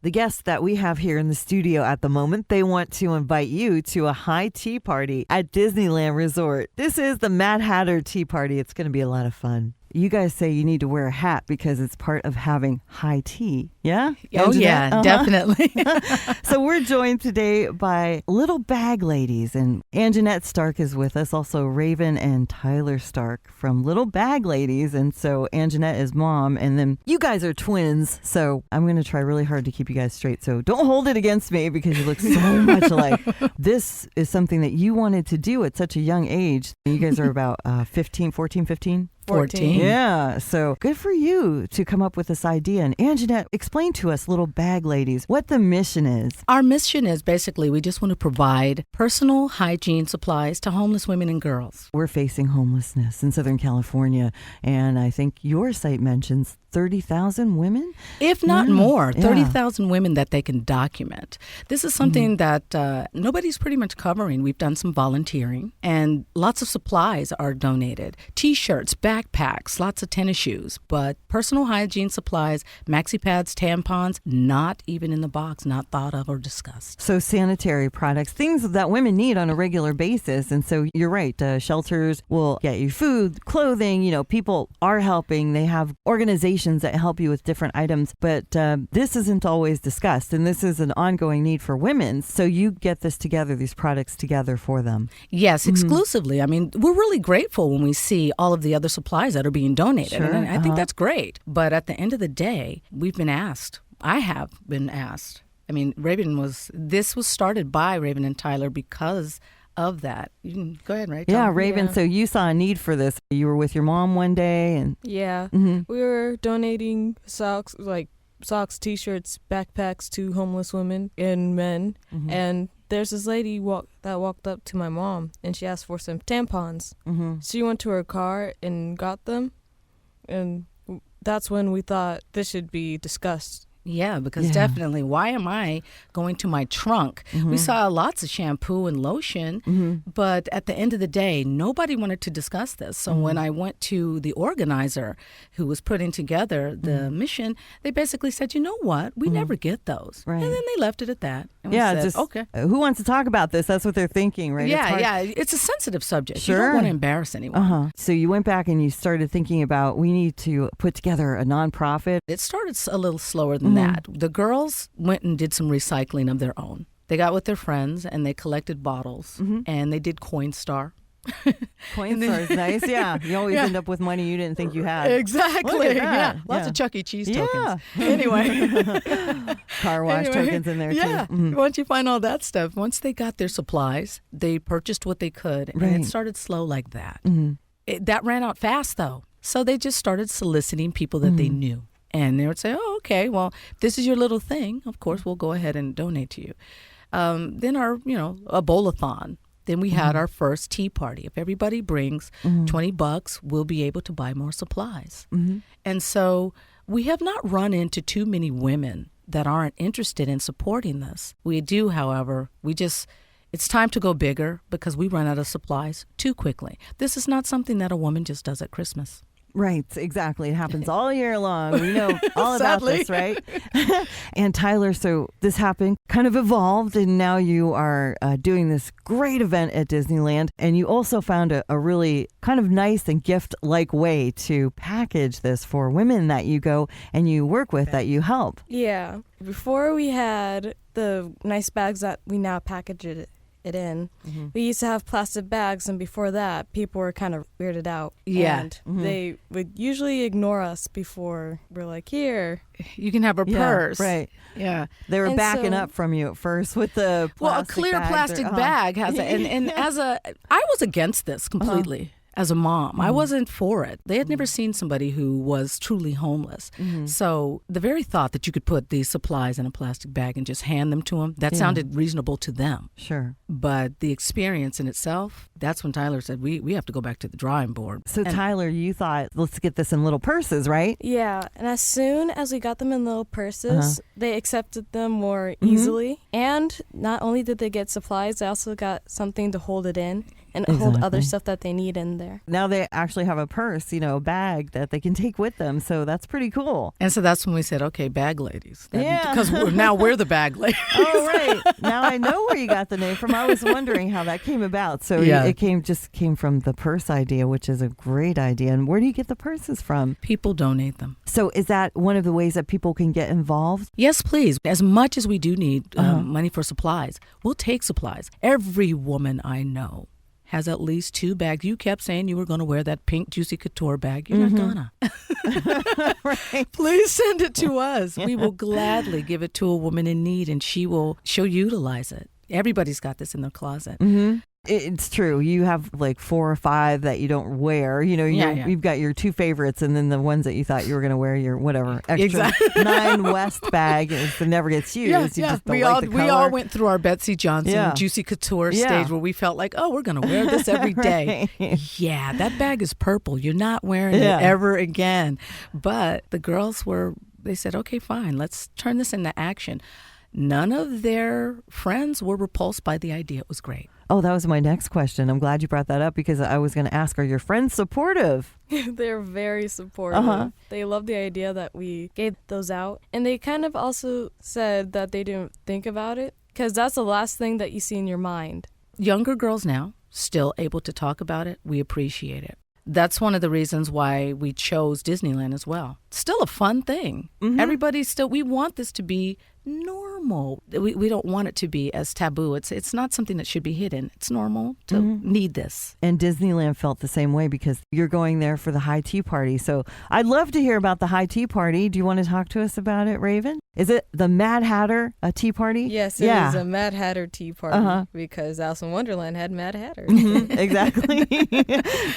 The guests that we have here in the studio at the moment, they want to invite you to a high tea party at Disneyland Resort. This is the Mad Hatter Tea Party. It's going to be a lot of fun. You guys say you need to wear a hat because it's part of having high tea. Yeah? Oh, yeah, definitely. So we're joined today by Little Bag Ladies, and Anjanette Stark is with us, also Raven and Tyler Stark from Little Bag Ladies. And so Anjanette is mom, and then you guys are twins. So I'm going to try really hard to keep you guys straight. So don't hold it against me because you look so much alike. This is something that you wanted to do at such a young age. You guys are about 14, 15? 14. Yeah. So good for you to come up with this idea. And Anjanette, explain to us, Little Bag Ladies, what the mission is. Our mission is basically we just want to provide personal hygiene supplies to homeless women and girls. We're facing homelessness in Southern California. And I think your site mentions 30,000 women? If not more, 30,000 women that they can document. This is something that nobody's pretty much covering. We've done some volunteering, and lots of supplies are donated. T-shirts, backpacks, lots of tennis shoes, but personal hygiene supplies, maxi pads, tampons, not even in the box, not thought of or discussed. So sanitary products, things that women need on a regular basis. And so you're right, shelters will get you food, clothing, people are helping. They have organizations that help you with different items, but this isn't always discussed, and this is an ongoing need for women. So you get this together, these products together for them. Yes, exclusively. I mean, we're really grateful when we see all of the other supplies that are being donated, Sure. and I think that's great. But at the end of the day, we've been asked. I have been asked. I mean, this was started by Raven and Tyler because of that. You can go ahead, right? Yeah, Raven. Yeah. So you saw a need for this. You were with your mom one day, and we were donating socks, T-shirts, backpacks to homeless women and men. And there's this lady that walked up to my mom, and she asked for some tampons. She went to her car and got them, and that's when we thought this should be discussed. Yeah, because definitely, why am I going to my trunk? We saw lots of shampoo and lotion, but at the end of the day, nobody wanted to discuss this. So when I went to the organizer who was putting together the mission, they basically said, you know what? We never get those. Right. And then they left it at that. And we said, okay. Who wants to talk about this? That's what they're thinking, right? Yeah, it's a sensitive subject. Sure. You don't want to embarrass anyone. So you went back and you started thinking about, we need to put together a nonprofit. It started a little slower than that. The girls went and did some recycling of their own. They got with their friends and they collected bottles and they did Coinstar. Coinstar is nice, yeah. You always end up with money you didn't think you had. Exactly, yeah. Lots of Chuck E. Cheese tokens. Anyway. Car wash tokens in there, too. Yeah, once you find all that stuff, once they got their supplies, they purchased what they could, and it started slow like that. That ran out fast, though. So they just started soliciting people that they knew. And they would say, oh, okay, well, if this is your little thing, of course, we'll go ahead and donate to you. Then a bowl-a-thon. Then we had our first tea party. If everybody brings $20, we'll be able to buy more supplies. And so we have not run into too many women that aren't interested in supporting this. We do, however, it's time to go bigger because we run out of supplies too quickly. This is not something that a woman just does at Christmas. Right, exactly. It happens all year long. We know all about this, right? And Tyler, so this happened, kind of evolved, and now you are doing this great event at Disneyland. And you also found a really kind of nice and gift-like way to package this for women that you go and you work with, that you help. Yeah. Before we had the nice bags that we now package it in. We used to have plastic bags, and before that, people were kind of weirded out. Yeah. And they would usually ignore us before we're like, here. You can have a purse. Right. Yeah. They were backing up from you at first with the plastic Well, a clear plastic bag has it. And I was against this completely. As a mom, I wasn't for it. They had never seen somebody who was truly homeless. So the very thought that you could put these supplies in a plastic bag and just hand them to them, that sounded reasonable to them. Sure. But the experience in itself, that's when Tyler said, we have to go back to the drawing board. So Tyler, you thought, let's get this in little purses, right? Yeah. And as soon as we got them in little purses, they accepted them more easily. And not only did they get supplies, they also got something to hold it in. and hold other Exactly. stuff that they need in there. Now they actually have a purse, a bag that they can take with them. So that's pretty cool. And so that's when we said, okay, bag ladies. Yeah. Because now we're the bag ladies. Oh, right. Now I know where you got the name from. I was wondering how that came about. So Yeah. it came from the purse idea, which is a great idea. And where do you get the purses from? People donate them. So is that one of the ways that people can get involved? Yes, please. As much as we do need money for supplies, we'll take supplies. Every woman I know has at least 2 bags. You kept saying you were going to wear that pink Juicy Couture bag. You're not gonna. Right. Please send it to us. We will gladly give it to a woman in need, and she'll utilize it. Everybody's got this in their closet. It's true. You have like 4 or 5 that you don't wear. You've got your 2 favorites, and then the ones that you thought you were going to wear your whatever extra Exactly. 9 West bag that never gets used. You just don't we like all the we color. all went through our Betsy Johnson Yeah. Juicy Couture Yeah. stage where we felt like, oh, we're going to wear this every day. Right. Yeah, that bag is purple. You're not wearing Yeah. it ever again. But the girls they said, okay, fine, let's turn this into action. None of their friends were repulsed by the idea. It was great. Oh, that was my next question. I'm glad you brought that up because I was going to ask, are your friends supportive? They're very supportive. They love the idea that we gave those out. And they kind of also said that they didn't think about it because that's the last thing that you see in your mind. Younger girls now, still able to talk about it. We appreciate it. That's one of the reasons why we chose Disneyland as well. Still a fun thing. We want this to be normal. We don't want it to be as taboo. It's not something that should be hidden. It's normal to need this. And Disneyland felt the same way because you're going there for the high tea party. So I'd love to hear about the high tea party. Do you want to talk to us about it, Raven? Is it the Mad Hatter tea party? Yes, it is a Mad Hatter tea party because Alice in Wonderland had Mad Hatter. Exactly.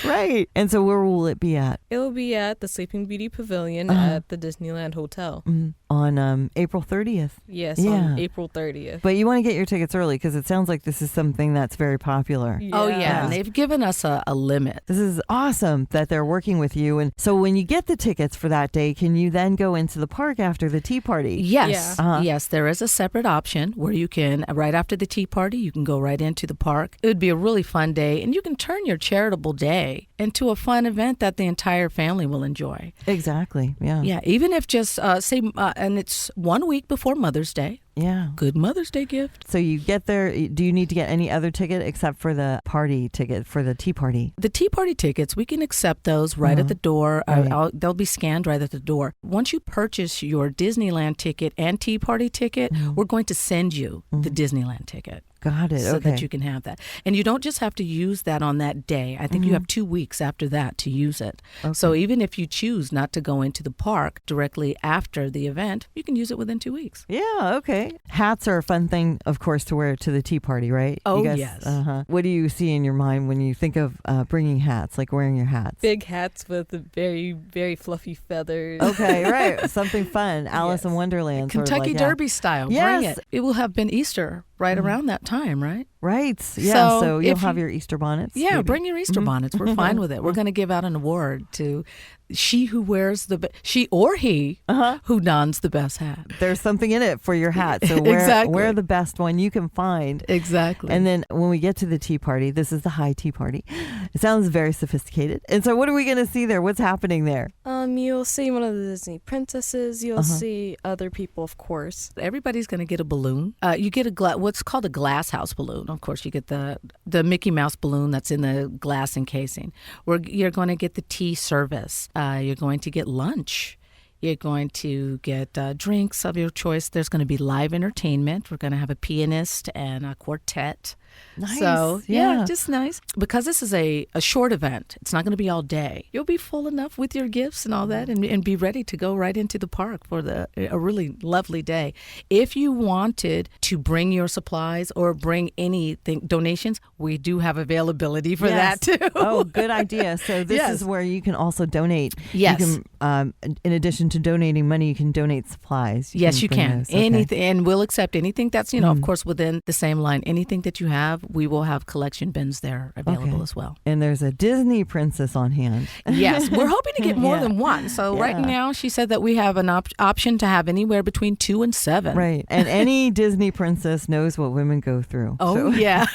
Right. And so where will it be at? It will be at the Sleeping Beauty Pavilion at the Disneyland Hotel. On April 30th. Yes, Yeah. on April 30th. But you want to get your tickets early because it sounds like this is something that's very popular. Oh, yeah. And they've given us a limit. This is awesome that they're working with you. And so when you get the tickets for that day, can you then go into the park after the tea party? Yes. Yeah. Yes, there is a separate option where you can, right after the tea party, you can go right into the park. It would be a really fun day. And you can turn your charitable day into a fun event that the entire family will enjoy. Exactly. Yeah. Yeah, even if just and it's 1 week before Mother's Day. Yeah. Good Mother's Day gift. So you get there. Do you need to get any other ticket except for the party ticket for the tea party? The tea party tickets, we can accept those right at the door. Right. They'll be scanned right at the door. Once you purchase your Disneyland ticket and tea party ticket, we're going to send you the Disneyland ticket. Got it. So okay. that you can have that. And you don't just have to use that on that day. I think you have 2 weeks after that to use it. Okay. So even if you choose not to go into the park directly after the event, you can use it within 2 weeks. Yeah. Okay. Hats are a fun thing, of course, to wear to the tea party, right? Oh, you guys, yes. What do you see in your mind when you think of bringing hats, like wearing your hats? Big hats with the very, very fluffy feathers. Okay, right. Something fun. Alice in Wonderland. sort of Kentucky like, yeah. Derby style. Yes. Bring it. It will have been Easter right around that time, right? Right. Yeah. So you'll if have you- your Easter bonnets. Yeah, maybe. bring your Easter bonnets. We're fine with it. We're going to give out an award to she who wears she or he who dons the best hat. There's something in it for your hat. So Exactly. wear the best one you can find. Exactly. And then when we get to the tea party, this is the high tea party. It sounds very sophisticated. And so what are we going to see there? What's happening there? You'll see one of the Disney princesses. You'll see other people, of course. Everybody's going to get a balloon. You get what's called a glass house balloon. Of course, you get the Mickey Mouse balloon that's in the glass encasing. You're going to get the tea service. You're going to get lunch. You're going to get drinks of your choice. There's going to be live entertainment. We're going to have a pianist and a quartet. Nice. So, yeah. just nice. Because this is a short event, it's not going to be all day. You'll be full enough with your gifts and all that and be ready to go right into the park for a really lovely day. If you wanted to bring your supplies or bring anything, donations, we do have availability for Yes. that too. Oh, good idea. So this Yes. is where you can also donate. Yes. You can, in addition to donating money, you can donate supplies. Yes, you bring can. those. Okay. Anything, and we'll accept anything that's, of course, within the same line. Anything that you have have, we will have collection bins there available as well. And there's a Disney princess on hand. Yes, we're hoping to get more Yeah. than one. So right now, she said that we have an option to have anywhere between 2 and 7. Right. And any Disney princess knows what women go through. Oh, yeah.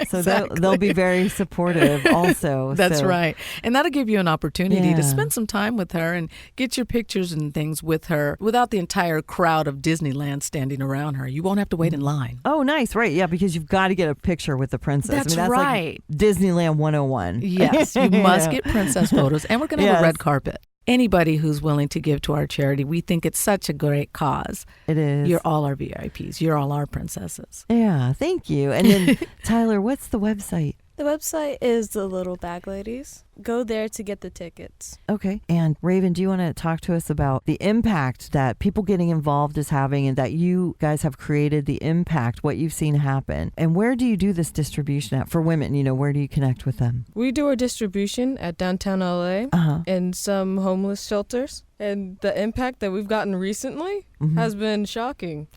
So Exactly. they'll be very supportive also. That's So, right. And that'll give you an opportunity Yeah. to spend some time with her and get your pictures and things with her without the entire crowd of Disneyland standing around her. You won't have to wait in line. Oh, nice. Right. Yeah, because you've got to get a picture with the princess. That's that's right. Like Disneyland 101. Yes, you must Yeah. get princess photos. And we're going to have Yes. a red carpet. Anybody who's willing to give to our charity, we think it's such a great cause. It is. You're all our VIPs. You're all our princesses. Yeah, thank you. And then, Tyler, what's the website? The website is The Little Bag Ladies. Go there to get the tickets. Okay. And Raven, do you want to talk to us about the impact that people getting involved is having and that you guys have created, the impact, what you've seen happen? And where do you do this distribution at for women? Where do you connect with them? We do our distribution at downtown LA Uh-huh. and some homeless shelters. And the impact that we've gotten recently has been shocking.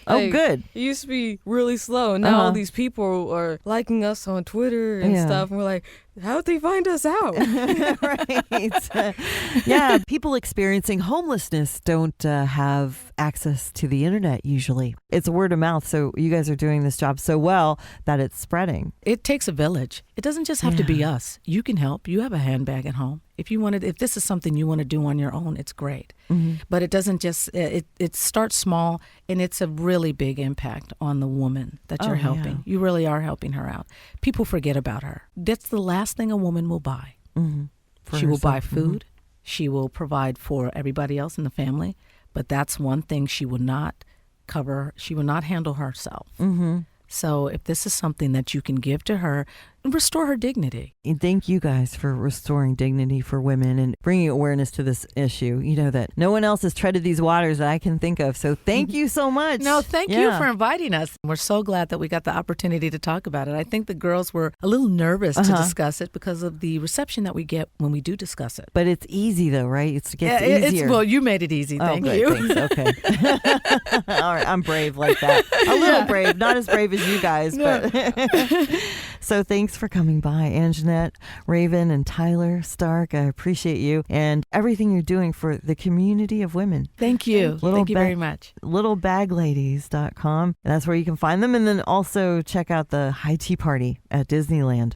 Oh, good. It used to be really slow, and now all Uh-huh. these people are liking us on Twitter and Yeah. stuff. And we're like, how'd they find us out? Right. Yeah, people experiencing homelessness don't have access to the internet usually. It's word of mouth. So you guys are doing this job so well that it's spreading. It takes a village. It doesn't just have to be us. You can help. You have a handbag at home. If this is something you want to do on your own, it's great. But it doesn't just, it starts small, and it's a really big impact on the woman that you're helping. Yeah. You really are helping her out. People forget about her. That's the last thing a woman will buy. She will buy food. She will provide for everybody else in the family. But that's one thing she will not cover. She will not handle herself. So if this is something that you can give to her, restore her dignity. And thank you guys for restoring dignity for women and bringing awareness to this issue. That no one else has treaded these waters that I can think of. So thank you so much. No, thank you for inviting us. We're so glad that we got the opportunity to talk about it. I think the girls were a little nervous to discuss it because of the reception that we get when we do discuss it. But it's easy though, right? It gets easier. Well, you made it easy. Thank good, you. Thanks. Okay. All right. I'm brave like that. A little brave. Not as brave as you guys, but so thanks for coming by, Anjanette, Raven, and Tyler Stark. I appreciate you and everything you're doing for the community of women. Thank you. Thank you very much. LittleBagLadies.com. That's where you can find them. And then also check out the high tea party at Disneyland.